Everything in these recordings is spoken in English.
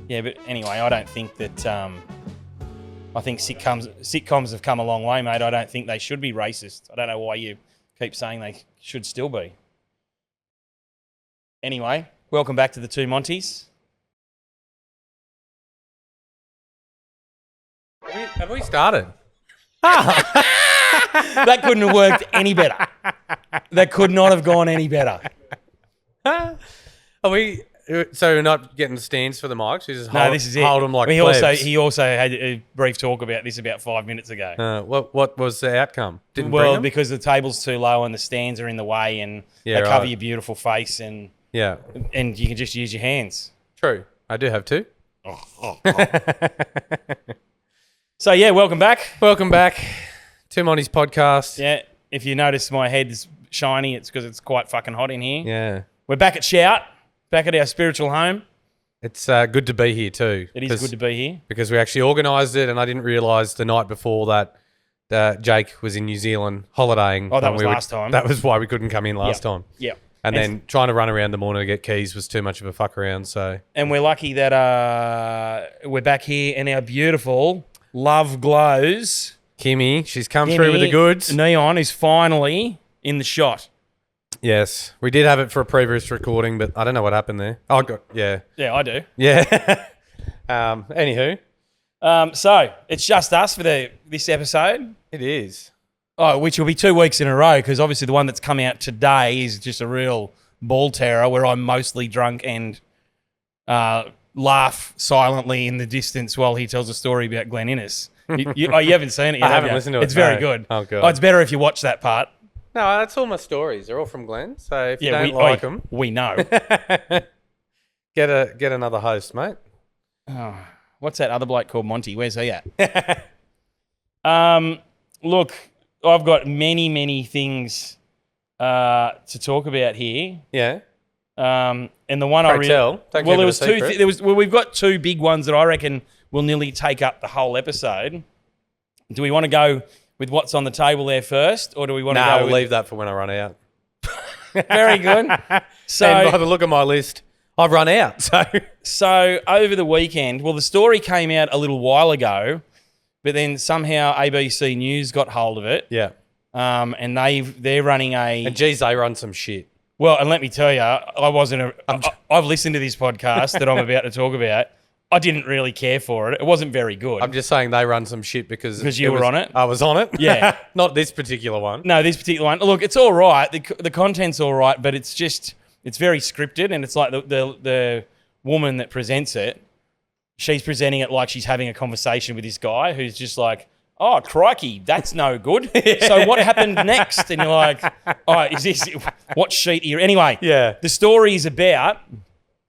Yeah, but anyway, I don't think that. I think sitcoms have come a long way, mate. I don't think they should be racist. I don't know why you keep saying they should still be. Anyway, welcome back to the Two Monties. Have we started? That couldn't have worked any better. That could not have gone any better. Are we? So we're not getting stands for the mics? We just This is it. Hold them like he also had a brief talk about this about 5 minutes ago. What was the outcome? Didn't bring them? Because the table's too low and the stands are in the way and they cover your beautiful face and you can just use your hands. True. I do have two. So yeah, welcome back. Welcome back. Two Monties podcast. Yeah, if you notice my head's shiny, it's because it's quite fucking hot in here. Yeah. We're back at Shout, back at our spiritual home. It's good to be here too. It is good to be here. Because we actually organised it and I didn't realise the night before that Jake was in New Zealand holidaying. Oh, that was last time. That was why we couldn't come in last time. Yeah. And then trying to run around the morning to get keys was too much of a fuck around. So. And we're lucky that we're back here and our beautiful Love Glows Kimmy, she's come through with the goods. Neon is finally in the shot. Yes. We did have it for a previous recording, but I don't know what happened there. Oh, God. Yeah. Yeah, I do. Yeah. Anywho. So, it's just us for this episode. It is. Oh, which will be 2 weeks in a row because obviously the one that's come out today is just a real ball terror where I'm mostly drunk and laugh silently in the distance while he tells a story about Glen Innes. You haven't seen it yet, I haven't listened to it. It's very good. Oh, God. Oh, it's better if you watch that part. No, that's all my stories. They're all from Glenn. So if you don't like them, we know. get another host, mate. Oh, what's that other bloke called Monty? Where's he at? Look, I've got many things to talk about here. Yeah. And the one we've got two big ones that I reckon will nearly take up the whole episode. Do we want to go with what's on the table there first, or do we want to go? We'll leave that for when I run out. Very good. So, and by the look at my list, I've run out. So over the weekend, the story came out a little while ago, but then somehow ABC News got hold of it. Yeah. And they're running And geez, they run some shit. Well, and let me tell you, I've listened to this podcast that I'm about to talk about. I didn't really care for it. It wasn't very good. I'm just saying they run some shit because you were on it. I was on it. Yeah. Not this particular one. No, this particular one. Look, it's all right. The content's all right, but it's very scripted, and it's like the woman that presents it, she's presenting it like she's having a conversation with this guy who's just like, oh, crikey, that's no good. So what happened next? And you're like, oh, is this, what sheet are you? Anyway, yeah. The story is about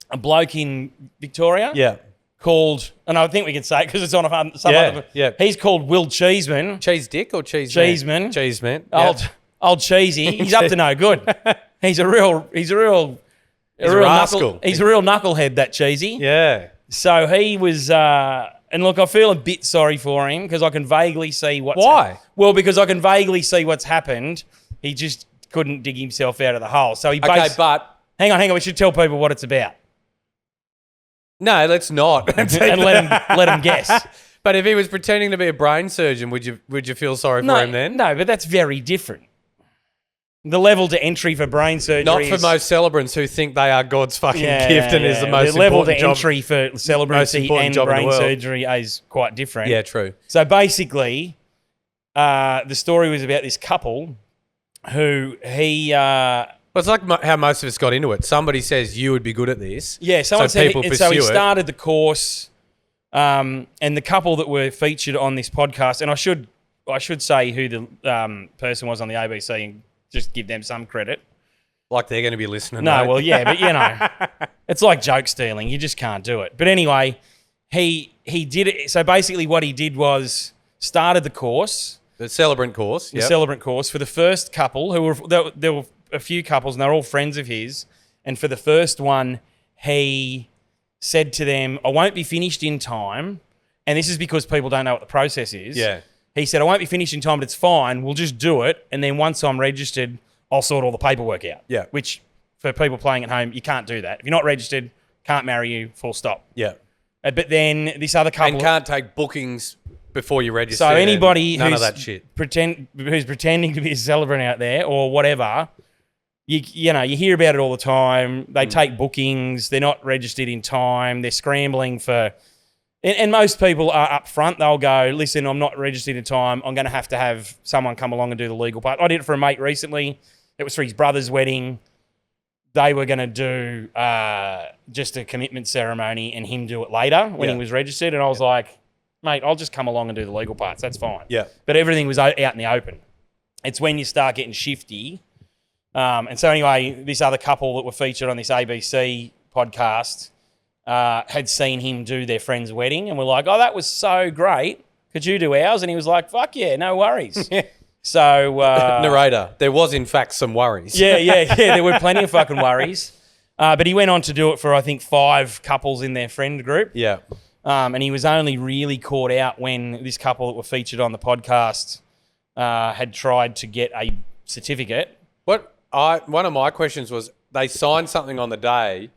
a bloke in Victoria. Yeah. Called, and I think we can say it because it's on some other. Yeah. He's called Will Cheeseman. Cheese Dick or Cheese Cheeseman. Cheeseman. Old Cheesy. He's up to no good. He's a real rascal. He's a real knucklehead, that Cheesy. Yeah. So he was, and look, I feel a bit sorry for him because I can vaguely see what's. Why? Well, because I can vaguely see what's happened. He just couldn't dig himself out of the hole. So he but hang on. We should tell people what it's about. No, let's not. And let him guess. But if he was pretending to be a brain surgeon, would you feel sorry for him then? No, but that's very different. The level to entry for brain surgery not for most celebrants who think they are God's fucking gift and is the most the level to important entry for celebrancy and brain surgery is quite different. Yeah, true. So basically, the story was about this couple who Well, it's like how most of us got into it. Somebody says you would be good at this. Yeah, someone so said people so he pursue started the course, and the couple that were featured on this podcast, and I should say who the person was on the ABC and just give them some credit. Like they're going to be listening. No, mate. well, yeah, but you know, it's like joke stealing. You just can't do it. But anyway, he did it. So basically, what he did was started the course, the celebrant course, the celebrant course for the first couple there were a few couples and they're all friends of his. And for the first one, he said to them, I won't be finished in time. And this is because people don't know what the process is. Yeah. He said, I won't be finished in time, but it's fine. We'll just do it. And then once I'm registered, I'll sort all the paperwork out. Yeah. Which for people playing at home, you can't do that. If you're not registered, can't marry you, full stop. Yeah. But then this other couple... And can't take bookings before you register. So anybody none who's of that shit. who's pretending to be a celebrant out there or whatever, you hear about it all the time. They take bookings. They're not registered in time. They're scrambling for... And most people are up front. They'll go, listen, I'm not registered in time. I'm going to have someone come along and do the legal part. I did it for a mate recently. It was for his brother's wedding. They were going to do just a commitment ceremony and him do it later when he was registered. And I was like, mate, I'll just come along and do the legal parts. That's fine. Yeah. But everything was out in the open. It's when you start getting shifty. And so anyway, this other couple that were featured on this ABC podcast had seen him do their friend's wedding and were like, oh, that was so great. Could you do ours? And he was like, fuck yeah, no worries. So... narrator, there was in fact some worries. Yeah, there were plenty of fucking worries. But he went on to do it for, I think, 5 couples in their friend group. Yeah. And he was only really caught out when this couple that were featured on the podcast had tried to get a certificate. One of my questions was, they signed something on the day.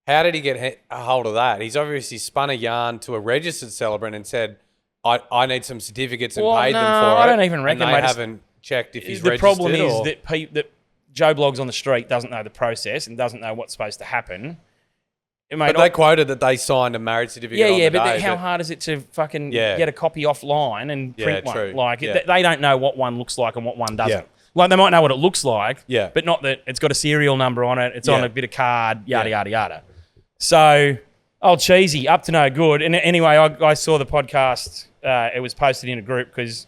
How did he get a hold of that? He's obviously spun a yarn to a registered celebrant and said, I need some certificates and paid them for it. I don't even reckon. And they haven't checked if he's the registered. The problem is that Joe Blogs on the street doesn't know the process and doesn't know what's supposed to happen. But they quoted that they signed a marriage certificate on the day. But how hard is it to fucking get a copy offline and print one? True. Like, they don't know what one looks like and what one doesn't. Yeah. Like, they might know what it looks like, but not that it's got a serial number on it, it's on a bit of card, yada, yada, yada. So, cheesy, up to no good. And anyway, I saw the podcast. It was posted in a group because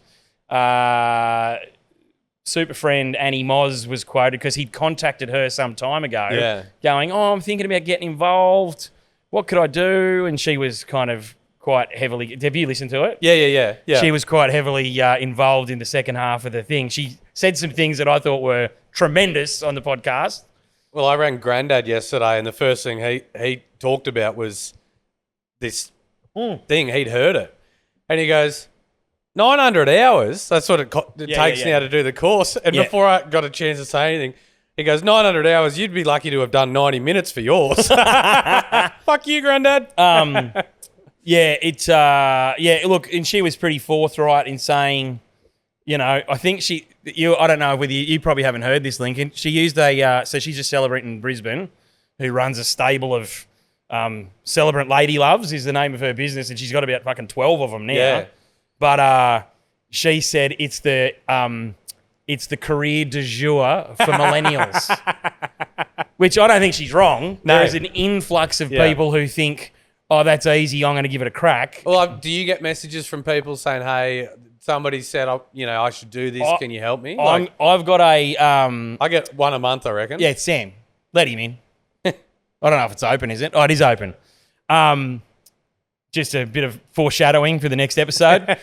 super friend Annie Moz was quoted because he'd contacted her some time ago going, I'm thinking about getting involved. What could I do? And she was kind of quite heavily... Have you listened to it? Yeah. She was quite heavily involved in the second half of the thing. She said some things that I thought were tremendous on the podcast. Well, I rang Grandad yesterday, and the first thing he talked about was this thing. He'd heard it. And he goes, 900 hours? That's what it takes now to do the course. And before I got a chance to say anything, he goes, 900 hours, you'd be lucky to have done 90 minutes for yours. Fuck you, Grandad. Look, and she was pretty forthright in saying, I think I don't know whether you probably haven't heard this, Lincoln. She used so she's a celebrant in Brisbane who runs a stable of Celebrant Lady Loves is the name of her business, and she's got about fucking 12 of them now. Yeah. But she said it's the career du jour for millennials, which I don't think she's wrong. No. There's an influx of people who think, that's easy, I'm going to give it a crack. Well, do you get messages from people saying, hey, somebody said, I should do this. Can you help me? I've got a... I get one a month, I reckon. Yeah, it's Sam. Let him in. I don't know if it's open, is it? Oh, it is open. Just a bit of foreshadowing for the next episode.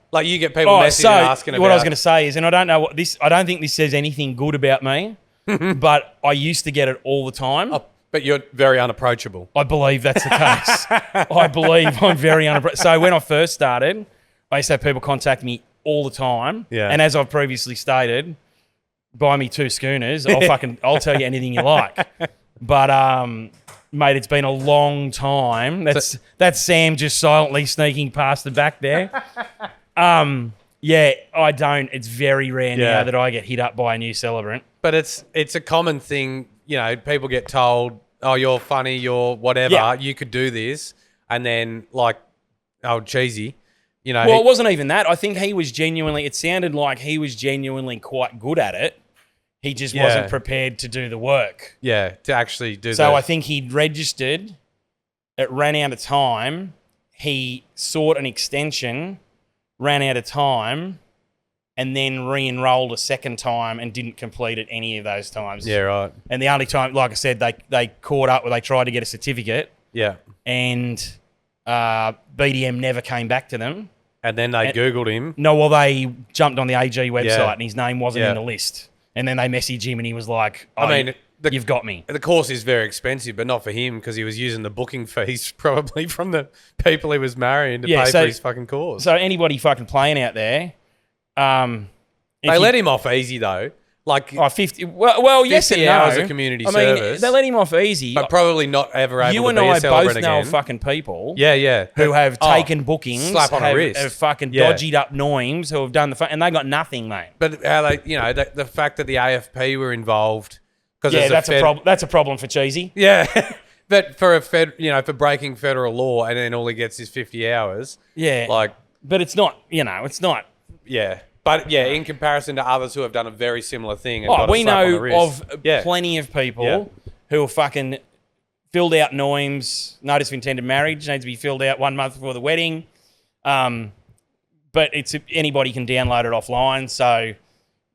Like you get people messaging asking about... What I was going to say is, and I don't think this says anything good about me, but I used to get it all the time. Oh, but you're very unapproachable. I believe that's the case. I believe I'm very unapproachable. So when I first started, I used to have people contact me all the time. Yeah. And as I've previously stated, buy me 2 schooners. I'll tell you anything you like. But mate, it's been a long time. That's Sam just silently sneaking past the back there. I don't. It's very rare now that I get hit up by a new celebrant. But it's a common thing. People get told, oh, you're funny, you're whatever, you could do this. And then cheesy, Well, it wasn't even that. I think it sounded like he was genuinely quite good at it. He just wasn't prepared to do the work. Yeah, to actually do So I think he'd registered, it ran out of time, he sought an extension, ran out of time, and then re-enrolled a second time and didn't complete it any of those times. Yeah, right. And the only time, like I said, they caught up where they tried to get a certificate. Yeah. And BDM never came back to them. And then they Googled him. No, well, they jumped on the AG website and his name wasn't in the list. And then they messaged him and he was like, you've got me. The course is very expensive, but not for him because he was using the booking fees probably from the people he was marrying to pay for his fucking course. So anybody fucking playing out there... they let him off easy though. Like, 50. Well, yes and 50 no. hours of community service. They let him off easy. but probably not ever able You to and be a I celebrant both know again. fucking people. Yeah. Who have taken bookings, slap on a wrist. have fucking Yeah. dodgied up noims, who have done and they got nothing, mate. But how they, the fact that the AFP were involved, because Yeah, that's a problem. That's a problem for Cheesy. Yeah, but for for breaking federal law, and then all he gets is 50 hours. Yeah, but it's not. It's not. Yeah, but in comparison to others who have done a very similar thing, and got a We slap on the know wrist. of plenty of people who are fucking filled out noims. Notice of intended marriage needs to be filled out 1 month before the wedding. But anybody can download it offline. So,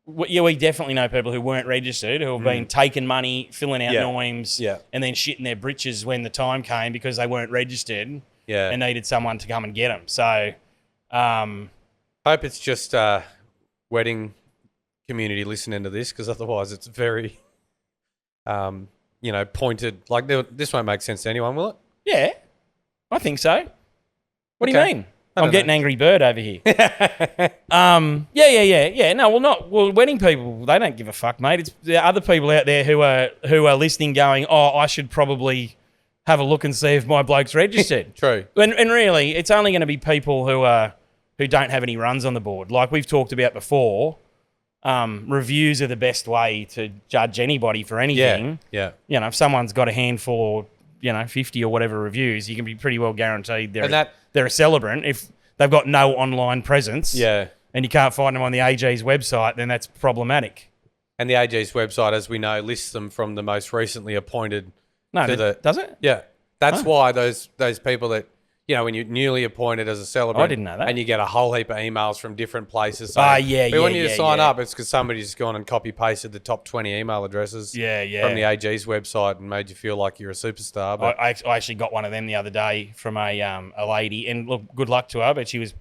we definitely know people who weren't registered who have been taking money, filling out noims, and then shitting their britches when the time came because they weren't registered and needed someone to come and get them. So, hope it's just wedding community listening to this, because otherwise it's very, pointed. Like, this won't make sense to anyone, will it? Yeah, I think so. What do you mean? I'm getting Angry Bird over here. Yeah. No, wedding people, they don't give a fuck, mate. There are other people out there who are listening going, I should probably have a look and see if my bloke's registered. True. And really, it's only going to be people who don't have any runs on the board. Like we've talked about before, reviews are the best way to judge anybody for anything. Yeah. If someone's got a handful or 50 or whatever reviews, you can be pretty well guaranteed they're a celebrant. If they've got no online presence, and you can't find them on the AG's website, then that's problematic. And the AG's website, as we know, lists them from the most recently appointed. Does it? Yeah, that's why those people that when you're newly appointed as a celebrant, I didn't know that, and you get a whole heap of emails from different places. We want you to sign up. It's because somebody's gone and copy pasted the top 20 email addresses. from the AG's website and made you feel like you're a superstar. But I actually got one of them the other day from a lady, and look, good luck to her. But she was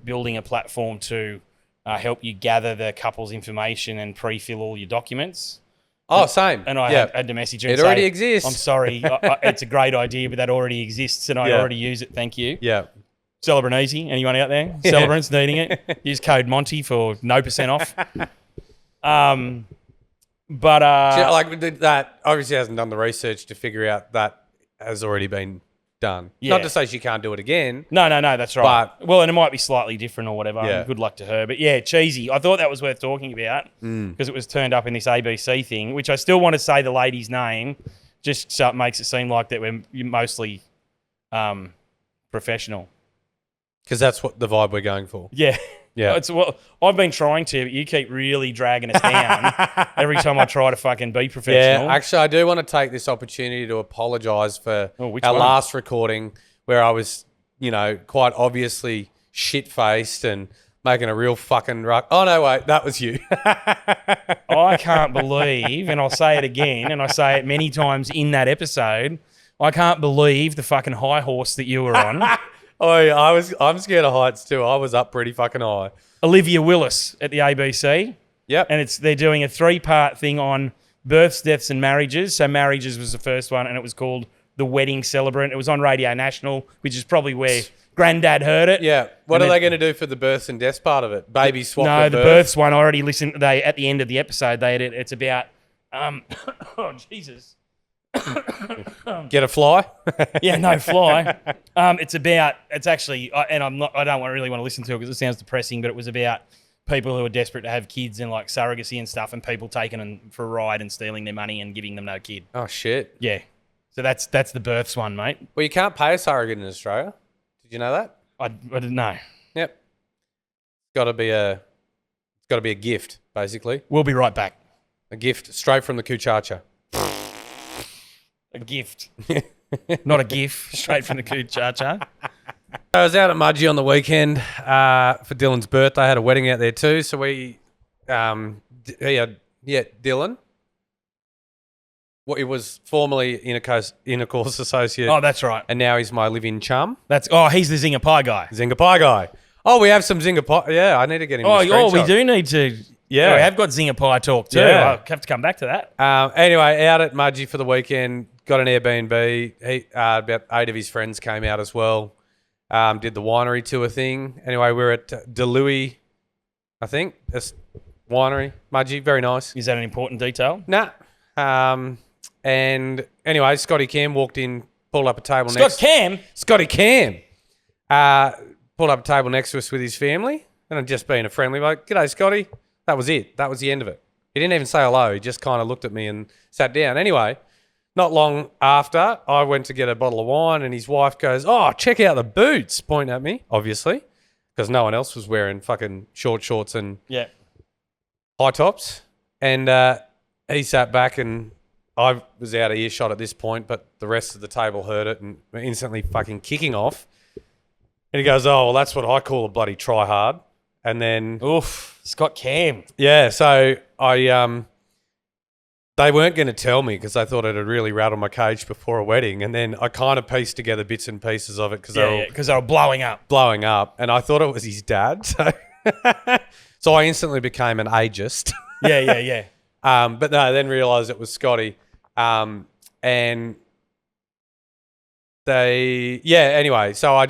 building a platform to help you gather the couple's information and pre-fill all your documents. Oh, same. And I had to message her. It already exists. I'm sorry. It's a great idea, but that already exists, and I already use it. Thank you. Yeah. Celebrant Easy. Anyone out there? Celebrants needing it? Use code Monty for no % off. But that obviously hasn't done the research to figure out that has already been done. Yeah. Not to say she can't do it again. No, that's right. And it might be slightly different or whatever. Yeah. Good luck to her. But yeah, Cheesy. I thought that was worth talking about because it was turned up in this ABC thing, which I still want to say the lady's name, just so it makes it seem like that we're mostly professional. Because that's what the vibe we're going for. Yeah. Yeah. I've been trying to, but you keep really dragging us down every time I try to fucking be professional. Yeah, actually, I do want to take this opportunity to apologise for our one? last recording where I was, quite obviously shit-faced and making a real fucking ruck. Oh, no, wait, that was you. I can't believe, and I'll say it again, and I say it many times in that episode, I can't believe the fucking high horse that you were on. Oh, yeah, I'm scared of heights too. I was up pretty fucking high. Olivia Willis at the ABC. Yep. And they're doing a 3-part thing on births, deaths, and marriages. So marriages was the first one, and it was called The Wedding Celebrant. It was on Radio National, which is probably where Granddad heard it. Yeah. What are they going to do for the births and deaths part of it? Baby swap. No, the births one I already listened. At the end of the episode, it's about. Oh Jesus. Get a fly? Yeah, no fly. It's actually, and I don't really want to listen to it because it sounds depressing, but it was about people who are desperate to have kids and like surrogacy and stuff, and people taking them for a ride and stealing their money and giving them no kid. Oh shit. Yeah. So that's the births one, mate. Well, you can't pay a surrogate in Australia. Did you know that? I didn't know. Yep. It's got to be a gift, basically. We'll be right back. A gift straight from the Kuchacha. A gift. Not a gif, straight from the Kuchacha. I was out at Mudgee on the weekend for Dylan's birthday. I had a wedding out there too. So we, Dylan. Well, he was formerly intercourse associate. Oh, that's right. And now he's my live-in chum. He's the Zinger Pie guy. Zinger Pie guy. Oh, we have some Zinger Pie. Yeah, I need to get him. We do need to. Yeah, we have got Zinger Pie talk too. Yeah. I'll have to come back to that. Anyway, out at Mudgee for the weekend, got an Airbnb. About 8 of his friends came out as well. Did the winery tour thing. Anyway, we're at Deluy, I think. winery, Mudgee, very nice. Is that an important detail? Nah. And anyway, Scotty Cam walked in, pulled up a table Scotty Cam pulled up a table next to us with his family, and I'd just been a friendly bloke. G'day, Scotty. That was it. That was the end of it. He didn't even say hello. He just kind of looked at me and sat down. Anyway, not long after, I went to get a bottle of wine, and his wife goes, "Oh, check out the boots," pointing at me, obviously, because no one else was wearing fucking short shorts and high tops. And he sat back, and I was out of earshot at this point, but the rest of the table heard it and were instantly fucking kicking off. And he goes, "Oh, well, that's what I call a bloody tryhard." And then... Oof, Scott Cam. Yeah, so they weren't going to tell me because they thought it had really rattled my cage before a wedding. And then I kind of pieced together bits and pieces of it because they were blowing up. And I thought it was his dad. So, so I instantly became an ageist. Yeah. But no, I then realised it was Scotty. And anyway, so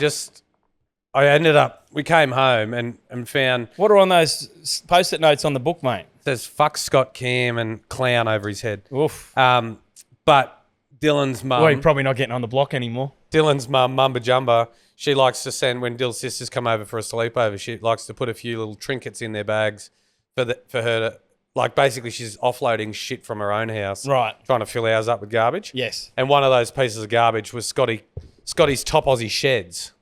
we came home and found... What are on those post-it notes on the book, mate? It says, "Fuck Scott Cam" and clown over his head. Oof. But Dylan's mum... Well, you're probably not getting on the block anymore. Dylan's mum, Mumba Jumba, she likes to send, when Dill's sisters come over for a sleepover, she likes to put a few little trinkets in their bags for her to... Like, basically, she's offloading shit from her own house. Right. Trying to fill ours up with garbage. Yes. And one of those pieces of garbage was Scotty's top Aussie sheds.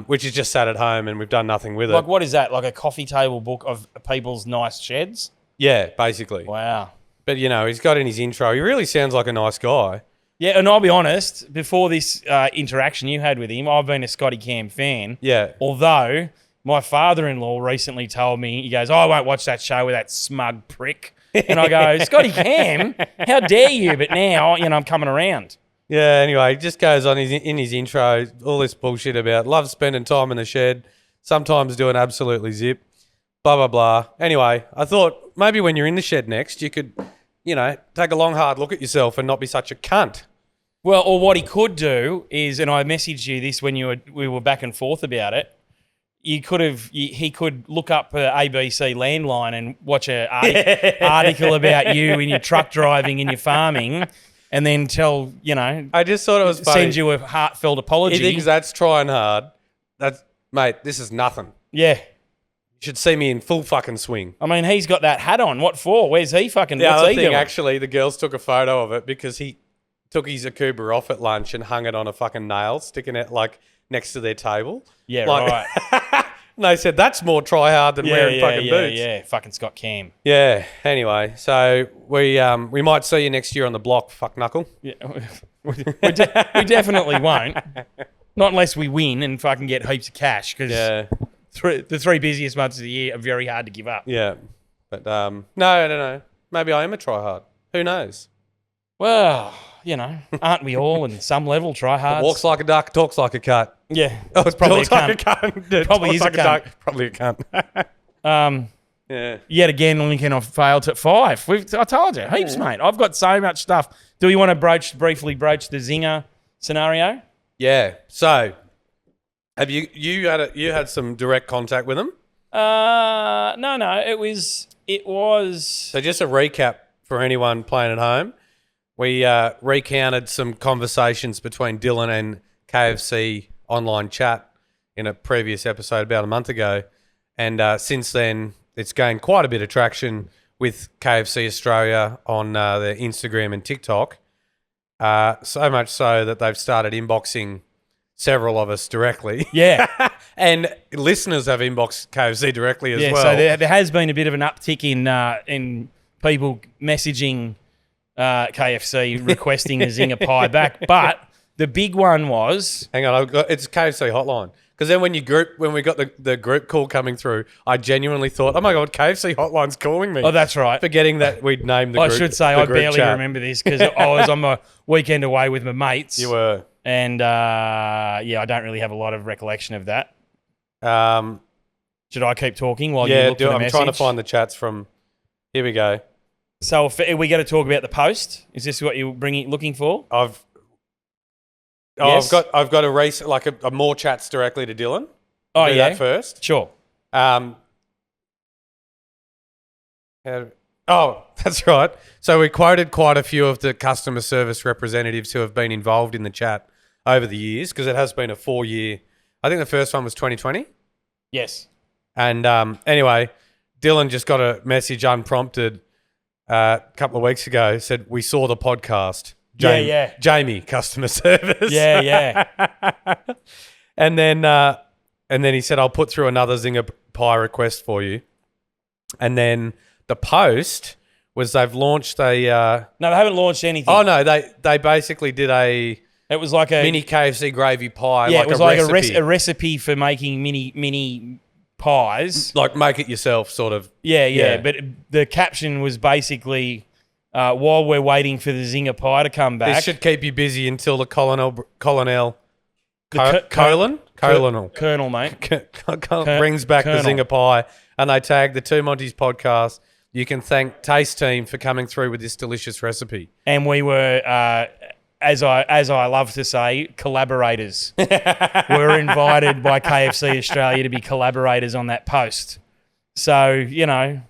Which is just sat at home and we've done nothing with it. Like, what is that? Like a coffee table book of people's nice sheds? Yeah, basically. Wow. But, he's got in his intro, he really sounds like a nice guy. Yeah, and I'll be honest, before this interaction you had with him, I've been a Scotty Cam fan. Yeah. Although my father-in-law recently told me, he goes, "Oh, I won't watch that show with that smug prick." And I go, "Scotty Cam, how dare you?" But now, I'm coming around. Yeah, anyway, he just goes on in his intro, all this bullshit about love spending time in the shed, sometimes doing absolutely zip, blah, blah, blah. Anyway, I thought maybe when you're in the shed next, you could, take a long, hard look at yourself and not be such a cunt. Well, or what he could do is, and I messaged you this when we were back and forth about it, he could look up ABC landline and watch an article about you and your truck driving and your farming. And then tell, I just thought it was funny. Send you a heartfelt apology. He thinks that's trying hard. Mate, this is nothing. Yeah. You should see me in full fucking swing. I mean, he's got that hat on. What for? Where's he fucking, The what's other he thing, doing? actually, the girls took a photo of it because he took his Akuba off at lunch and hung it on a fucking nail, sticking it, next to their table. Yeah, right. And they said, that's more try hard than wearing fucking boots. Yeah, fucking Scott Cam. Yeah, anyway, so we might see you next year on the block, fuck knuckle. Yeah, we definitely won't. Not unless we win and fucking get heaps of cash, because the 3 busiest months of the year are very hard to give up. Yeah, but no, I don't know. Maybe I am a try hard. Who knows? Well, aren't we all in some level try-hards? Walks like a duck, talks like a cunt. Yeah. Oh, it's probably talks like a cunt. Probably is like a cunt. Duck, probably a cunt. Yeah. Yet again, Lincoln, I've failed at 5. I told you, heaps, mate. I've got so much stuff. Do we want to briefly broach the zinger scenario? Yeah. So, have you had some direct contact with them? No. It was. So just a recap for anyone playing at home. We recounted some conversations between Dylan and KFC online chat in a previous episode about a month ago. And since then, it's gained quite a bit of traction with KFC Australia on their Instagram and TikTok. So much so that they've started inboxing several of us directly. Yeah. And listeners have inboxed KFC directly as well. So there has been a bit of an uptick in people messaging KFC requesting a zinger pie back. But the big one was... Hang on, it's KFC hotline. Because then when we got the group call coming through, I genuinely thought, oh my God, KFC hotline's calling me. Oh, that's right. Forgetting that we'd named the group. I should say I barely chat. remember this because I was on my weekend away with my mates. You were. And I don't really have a lot of recollection of that. Should I keep talking while you look for the message? I'm trying to find the chats from... Here we go. So are we going to talk about the post? Is this what you're looking for? I've Yes? got a race a more chats directly to Dylan. Oh, Do yeah? that first. Sure. Oh, that's right. So we quoted quite a few of the customer service representatives who have been involved in the chat over the years because it has been a 4-year. I think the first one was 2020. Yes. And anyway, Dylan just got a message unprompted a couple of weeks ago. Said, we saw the podcast. Jamie, customer service. Yeah. And then he said, I'll put through another Zinger Pie request for you. And then the post was they've launched a... No, they haven't launched anything. Oh, no, they basically did a... It was like a... mini KFC gravy pie. Yeah, like it was a like recipe. a recipe for making mini pies. Like make it yourself sort of. Yeah. But the caption was basically, while we're waiting for the Zinger Pie to come back... This should keep you busy until the Colonel mate. brings back Colonel. the Zinger Pie, and they tag the Two Monties podcast. You can thank Taste Team for coming through with this delicious recipe. And we were, as I love to say, collaborators. We were invited by KFC Australia to be collaborators on that post. So, you know,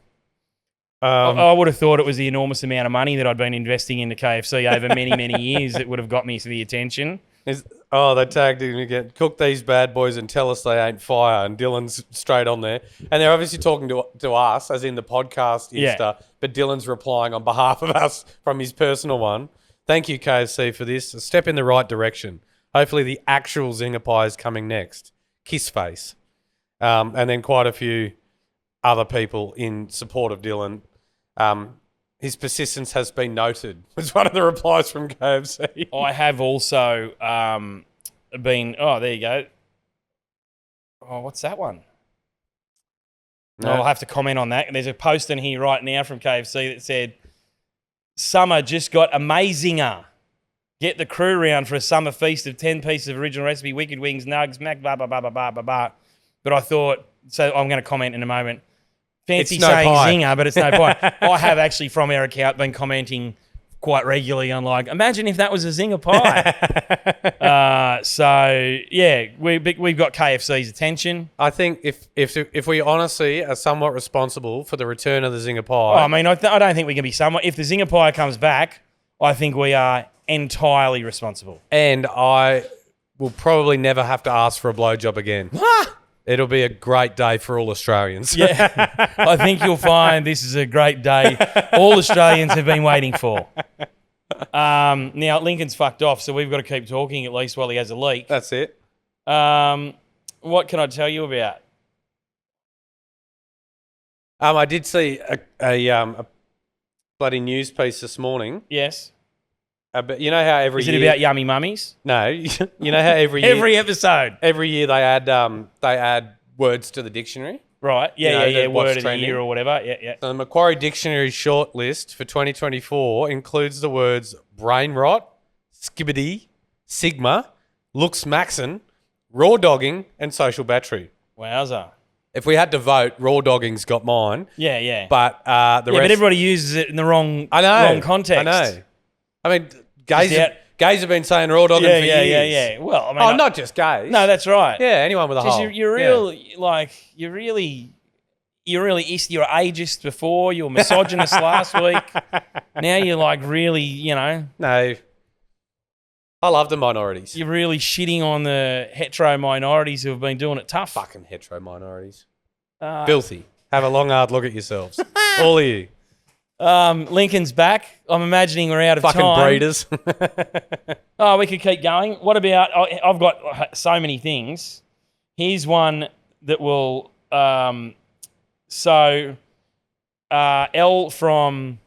I would have thought it was the enormous amount of money that I'd been investing into KFC over many, many years that would have got me to the attention. They tagged him again. Cook these bad boys and tell us they ain't fire. And Dylan's straight on there. And they're obviously talking to us, as in the podcast Insta. But Dylan's replying on behalf of us from his personal one. Thank you, KFC, for this. A step in the right direction. Hopefully the actual Zinger Pie is coming next. Kiss face. And then quite a few other people in support of Dylan. His persistence has been noted, was one of the replies from KFC. I have also been... Oh, there you go. Oh, what's that one? No. I'll have to comment on that. There's a post in here right now from KFC that said, Summer just got amazinger. Get the crew round for a summer feast of 10 pieces of original recipe, wicked wings, nugs, mac, blah, blah, blah, blah, blah, blah, blah. But I thought... So I'm going to comment in a moment. Fancy saying zinger, but it's no point. I have actually, from our account, been commenting quite regularly on like, imagine if that was a Zinger Pie. So yeah, we've got KFC's attention. I think if we honestly are somewhat responsible for the return of the Zinger Pie. Oh, I mean, I don't think we can be somewhat. If the Zinger Pie comes back, I think we are entirely responsible. And I will probably never have to ask for a blowjob again. It'll be a great day for all Australians. Yeah, I think you'll find this is a great day all Australians have been waiting for. Now, Lincoln's fucked off, so we've got to keep talking at least while he has a leak. That's it. What can I tell you about? I did see a bloody news piece this morning. Yes. But you know how every year... Is it about yummy mummies? No. You know how every year... Every episode. Every year they add words to the dictionary. Right. Yeah. Word of the year or whatever. Yeah. So the Macquarie Dictionary short list for 2024 includes the words brain rot, skibbity, sigma, looks maxin, raw dogging, and social battery. Wowza. If we had to vote, raw dogging's got mine. Yeah. But the rest... but everybody uses it in the wrong context. I know. I mean, gays have been saying raw dogging for years. Yeah. Well, I mean... not just gays. No, that's right. Yeah, anyone with a hole. You're really ageist. You were ageist before. You were misogynist last week. Now you're like really, No. I love the minorities. You're really shitting on the hetero minorities who have been doing it tough. Fucking hetero minorities. Filthy. Have a long, hard look at yourselves. All of you. Lincoln's back. I'm imagining we're out of fucking time. breeders. We could keep going. What about... I've got so many things. Here's one that will... Elle from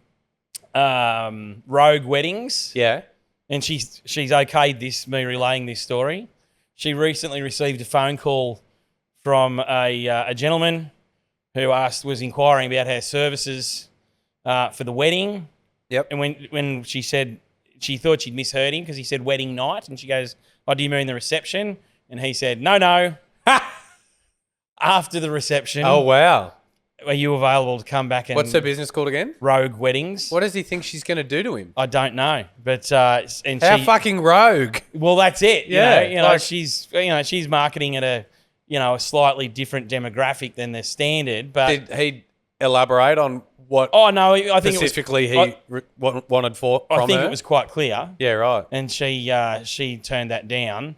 Rogue Weddings. Yeah. And she's okayed this, me relaying this story. She recently received a phone call from a gentleman who was inquiring about her services for the wedding. Yep. And when she said, she thought she'd misheard him because he said wedding night. And she goes, oh, do you mean the reception? And he said, no. After the reception. Oh, wow. Are you available to come back and... What's her business called again? Rogue Weddings. What does he think she's going to do to him? I don't know. But how fucking rogue? Well, that's it. Yeah. She's marketing at a slightly different demographic than the standard. But Did elaborate on what Oh no, I think specifically wanted from I think her? it was quite clear. Yeah, right. And she turned that down,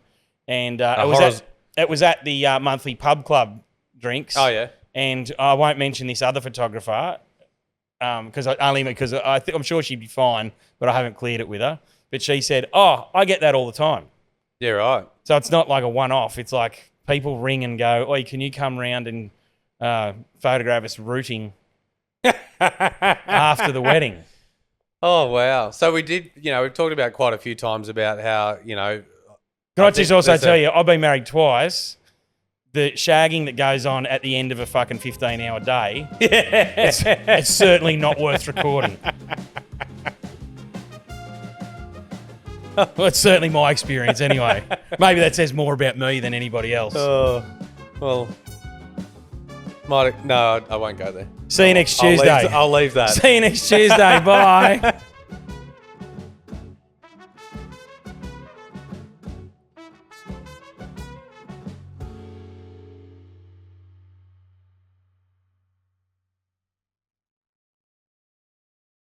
and it was at the monthly pub club drinks. Oh yeah. And I won't mention this other photographer because I'm sure she'd be fine, but I haven't cleared it with her. But she said, "Oh, I get that all the time." Yeah, right. So it's not like a one-off. It's like people ring and go, "Oi, can you come round and photograph us rooting after the wedding?" Oh wow. So we did. We've talked about quite a few times about how Can I just also tell you, I've been married twice. The shagging that goes on at the end of a fucking 15-hour day, it's certainly not worth recording. Well, it's certainly my experience anyway. Maybe that says more about me than anybody else. Well, no, I won't go there. See you next Tuesday. I'll leave that. See you next Tuesday. Bye.